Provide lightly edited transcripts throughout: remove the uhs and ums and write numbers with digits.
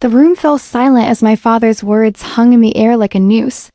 The room fell silent as my father's words hung in the air like a noose.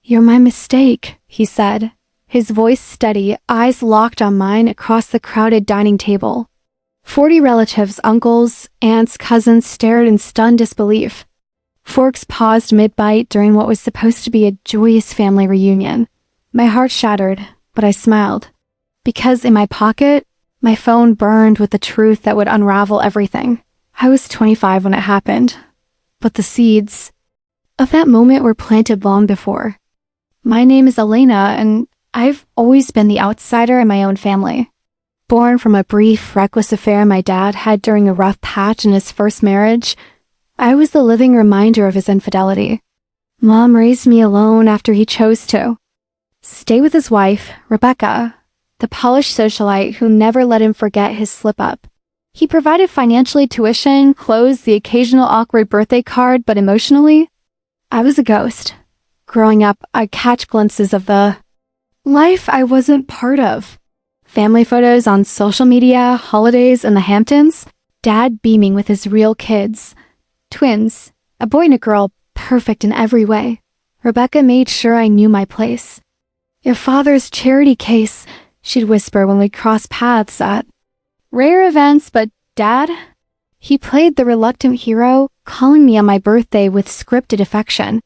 "You're my mistake," he said, his voice steady, eyes locked on mine across the crowded dining table. 40 relatives, uncles, aunts, cousins stared in stunned disbelief. Forks paused mid-bite during what was supposed to be a joyous family reunion. My heart shattered, but I smiled. Because in my pocket, my phone burned with the truth that would unravel everything. I was 25 when it happened, but the seeds of that moment were planted long before. My name is Elena, and I've always been the outsider in my own family. Born from a brief, reckless affair my dad had during a rough patch in his first marriage, I was the living reminder of his infidelity. Mom raised me alone after he chose to stay with his wife, Rebecca, the polished socialite who never let him forget his slip-up. He provided financially tuition, clothes, the occasional awkward birthday card, but emotionally, I was a ghost. Growing up, I'd catch glimpses of the life I wasn't part of. Family photos on social media, holidays in the Hamptons, Dad beaming with his real kids. Twins, a boy and a girl, perfect in every way. Rebecca made sure I knew my place. "Your father's charity case," she'd whisper when we'd cross paths at rare events, but Dad? He played the reluctant hero, calling me on my birthday with scripted affection.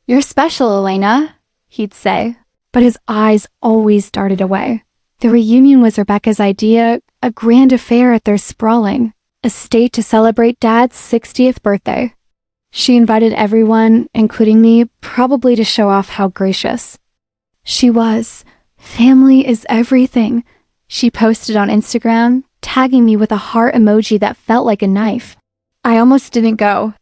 "You're special, Elena," he'd say, but his eyes always darted away. The reunion was Rebecca's idea, a grand affair at their sprawling estate to celebrate Dad's 60th birthday. She invited everyone, including me, probably to show off how gracious she was. "Family is everything," she posted on Instagram, tagging me with a heart emoji that felt like a knife. I almost didn't go,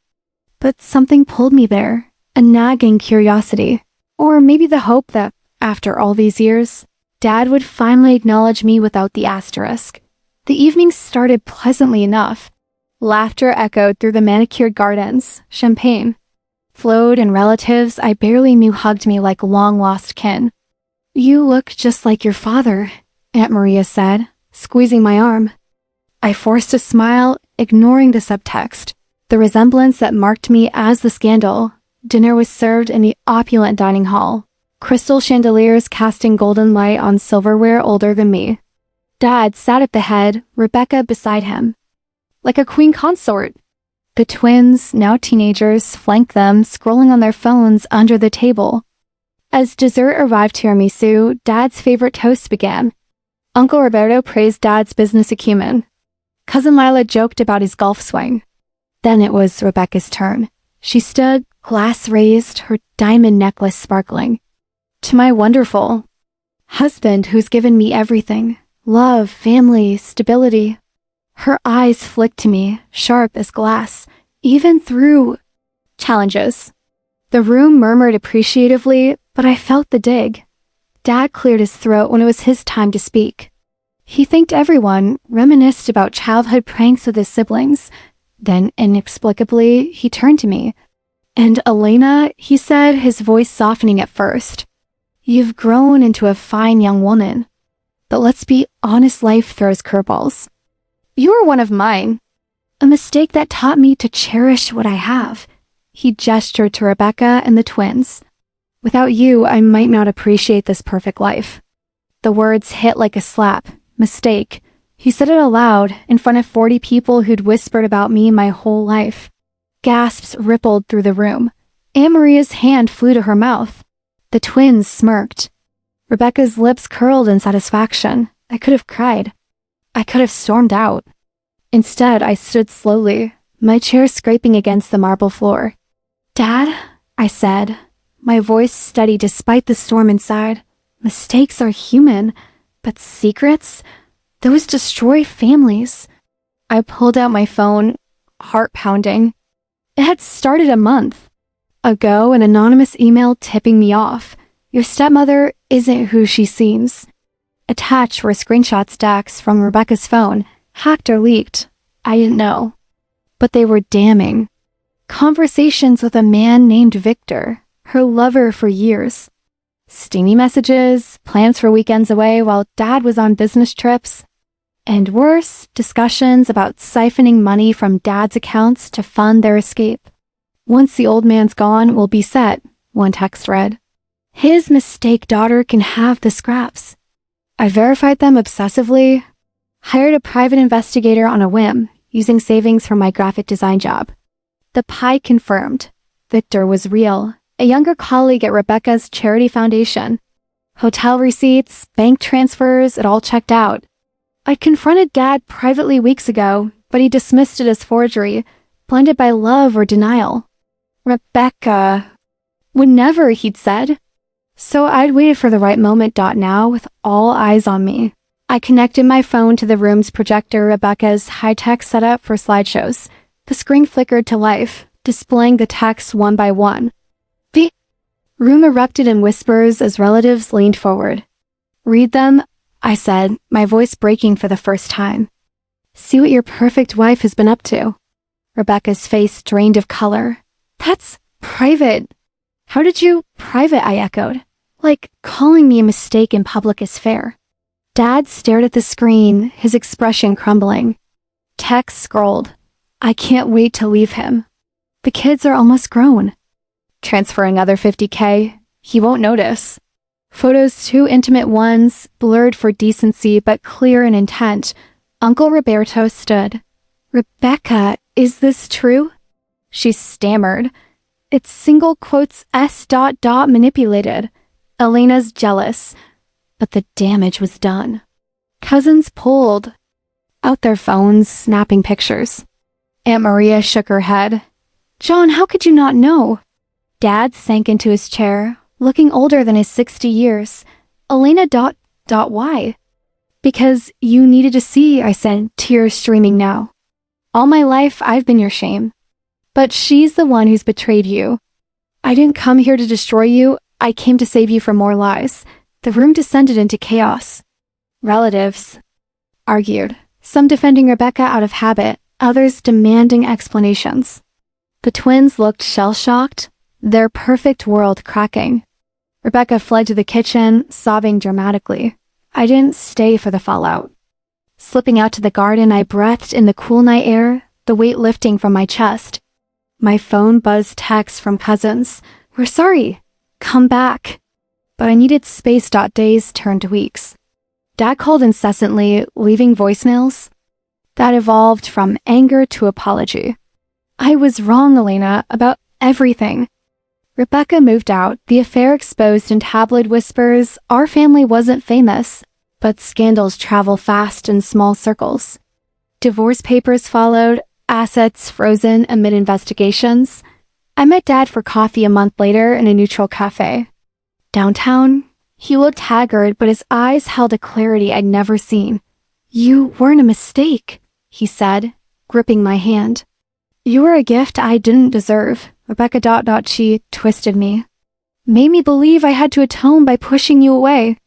but something pulled me there, a nagging curiosity, or maybe the hope that, after all these years, Dad would finally acknowledge me without the asterisk. The evening started pleasantly enough. Laughter echoed through the manicured gardens. Champagne flowed, and relatives I barely knew hugged me like long-lost kin. "You look just like your father," Aunt Maria said, squeezing my arm. I forced a smile, ignoring the subtext, the resemblance that marked me as the scandal. Dinner was served in the opulent dining hall, crystal chandeliers casting golden light on silverware older than me. Dad sat at the head, Rebecca beside him, like a queen consort. The twins, now teenagers, flanked them, scrolling on their phones under the table. As dessert arrived tiramisu, Dad's favorite toast began. Uncle Roberto praised Dad's business acumen. Cousin Lila joked about his golf swing. Then it was Rebecca's turn. She stood, glass raised, her diamond necklace sparkling. To my wonderful husband who's given me everything, love, family, stability. Her eyes flicked to me, sharp as glass, even through challenges. The room murmured appreciatively, but I felt the dig. Dad cleared his throat when it was his time to speak. He thanked everyone, reminisced about childhood pranks with his siblings. Then, inexplicably, he turned to me. "And Elena," he said, his voice softening at first, "you've grown into a fine young woman. But let's be honest, life throws curveballs. You were one of mine. A mistake that taught me to cherish what I have." He gestured to Rebecca and the twins. "Without you, I might not appreciate this perfect life." The words hit like a slap. Mistake. He said it aloud, in front of 40 people who'd whispered about me my whole life. Gasps rippled through the room. Aunt Maria's hand flew to her mouth. The twins smirked. Rebecca's lips curled in satisfaction. I could have cried. I could have stormed out. Instead, I stood slowly, my chair scraping against the marble floor. "Dad," I said, my voice steady despite the storm inside. "Mistakes are human, but secrets? Those destroy families." I pulled out my phone, heart pounding. It had started a month ago, an anonymous email tipping me off. "Your stepmother isn't who she seems." Attached were screenshot stacks from Rebecca's phone, hacked or leaked. I didn't know. But they were damning. Conversations with a man named Victor, her lover for years. Steamy messages, plans for weekends away while Dad was on business trips. And worse, discussions about siphoning money from Dad's accounts to fund their escape. Once the old man's gone, we'll be set, one text read. His mistake daughter can have the scraps. I verified them obsessively, hired a private investigator on a whim, using savings from my graphic design job. The pie confirmed. Victor was real, a younger colleague at Rebecca's charity foundation. Hotel receipts, bank transfers, it all checked out. I'd confronted Dad privately weeks ago, but he dismissed it as forgery, blinded by love or denial. Rebecca would never, he'd said. So I'd waited for the right moment. Now, with all eyes on me, I connected my phone to the room's projector, Rebecca's high-tech setup for slideshows. The screen flickered to life, displaying the text one by one. The room erupted in whispers as relatives leaned forward. Read them, I said, my voice breaking for the first time. See what your perfect wife has been up to. Rebecca's face drained of color. That's private. How did you? Private, I echoed. Like calling me a mistake in public is fair. Dad stared at the screen, his expression crumbling. Text scrolled. I can't wait to leave him. The kids are almost grown. Transfer another $50K. He won't notice. Photos, 2 intimate ones, blurred for decency but clear in intent. Uncle Roberto stood. Rebecca, is this true? She stammered. It's single quotes S. manipulated. Elena's jealous. But the damage was done. Cousins pulled out their phones, snapping pictures. Aunt Maria shook her head. John, how could you not know? Dad sank into his chair, looking older than his 60 years. Elena. Why? Because you needed to see, I said, tears streaming now. All my life, I've been your shame. But she's the one who's betrayed you. I didn't come here to destroy you. I came to save you from more lies. The room descended into chaos. Relatives argued, some defending Rebecca out of habit, others demanding explanations. The twins looked shell-shocked, their perfect world cracking. Rebecca fled to the kitchen, sobbing dramatically. I didn't stay for the fallout. Slipping out to the garden, I breathed in the cool night air, the weight lifting from my chest. My phone buzzed texts from cousins. We're sorry. Come back. But I needed space. Days turned to weeks. Dad called incessantly, leaving voicemails. That evolved from anger to apology. I was wrong, Elena, about everything. Rebecca moved out, the affair exposed in tabloid whispers. Our family wasn't famous, but scandals travel fast in small circles. Divorce papers followed, assets frozen amid investigations. I met Dad for coffee a month later in a neutral cafe. Downtown, he looked haggard, but his eyes held a clarity I'd never seen. You weren't a mistake, he said, gripping my hand. You were a gift I didn't deserve. Rebecca. She twisted me. Made me believe I had to atone by pushing you away.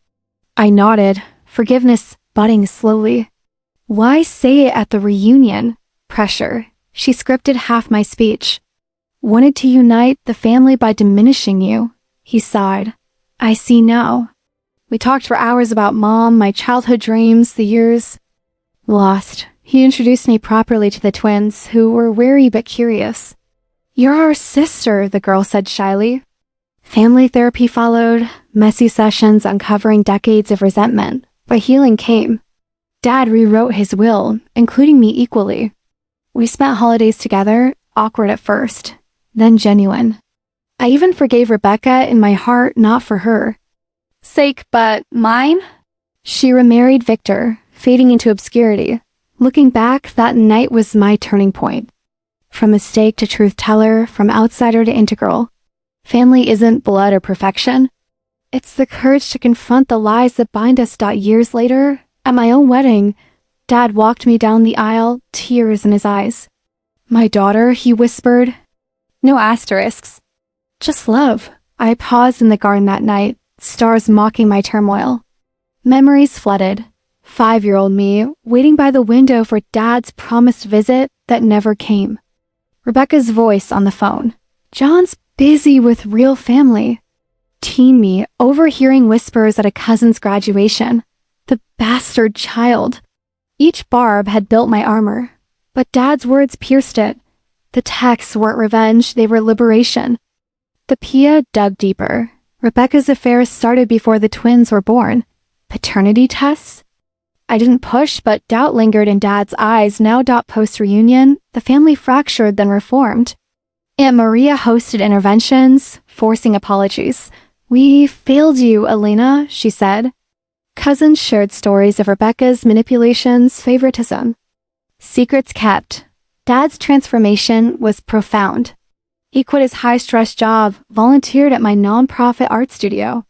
I nodded, forgiveness budding slowly. Why say it at the reunion? Pressure. She scripted half my speech. Wanted to unite the family by diminishing you. He sighed. I see now. We talked for hours about Mom, my childhood dreams, the years lost. He introduced me properly to the twins, who were wary but curious. You're our sister, the girl said shyly. Family therapy followed, messy sessions uncovering decades of resentment, but healing came. Dad rewrote his will, including me equally. We spent holidays together, awkward at first, then genuine. I even forgave Rebecca in my heart, not for her sake, but mine. She remarried Victor, fading into obscurity. Looking back, that night was my turning point. From mistake to truth teller, from outsider to integral. Family isn't blood or perfection. It's the courage to confront the lies that bind us. Years later, at my own wedding, Dad walked me down the aisle, tears in his eyes. My daughter, he whispered. No asterisks. Just love. I paused in the garden that night, stars mocking my turmoil. Memories flooded. 5-year-old me, waiting by the window for Dad's promised visit that never came. Rebecca's voice on the phone. John's busy with real family. Teen me, overhearing whispers at a cousin's graduation. The bastard child. Each barb had built my armor, but Dad's words pierced it. The texts weren't revenge, they were liberation. The Pia dug deeper. Rebecca's affair started before the twins were born. Paternity tests? I didn't push, but doubt lingered in Dad's eyes. Now, post-reunion, the family fractured then reformed. Aunt Maria hosted interventions, forcing apologies. "We failed you, Elena," she said. Cousins shared stories of Rebecca's manipulations, favoritism. Secrets kept. Dad's transformation was profound. He quit his high-stress job, volunteered at my nonprofit art studio.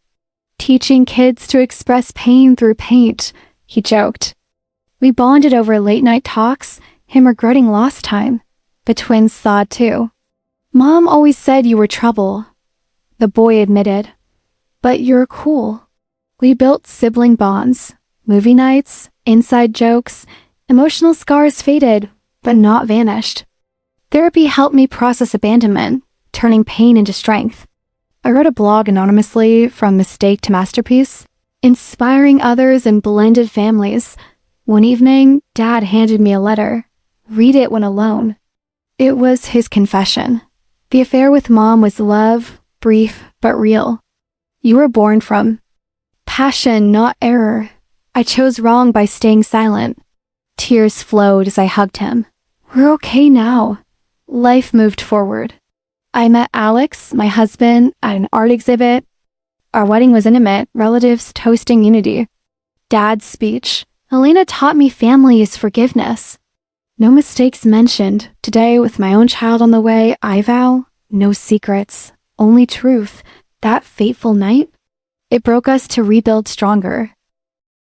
"Teaching kids to express pain through paint," he joked. We bonded over late-night talks, him regretting lost time. The twins saw it too. "Mom always said you were trouble," the boy admitted. "But you're cool." We built sibling bonds, movie nights, inside jokes. Emotional scars faded, but not vanished. Therapy helped me process abandonment, turning pain into strength. I wrote a blog anonymously, From Mistake to Masterpiece, inspiring others in blended families. One evening, Dad handed me a letter. Read it when alone. It was his confession. The affair with Mom was love, brief but real. "You were born from passion, not error. I chose wrong by staying silent." Tears flowed as I hugged him. "We're okay now." Life moved forward. I met Alex, my husband, at an art exhibit. Our wedding was intimate, relatives toasting unity. Dad's speech. "Elena taught me family is forgiveness." No mistakes mentioned. Today, with my own child on the way, I vow, no secrets, only truth. That fateful night, it broke us to rebuild stronger.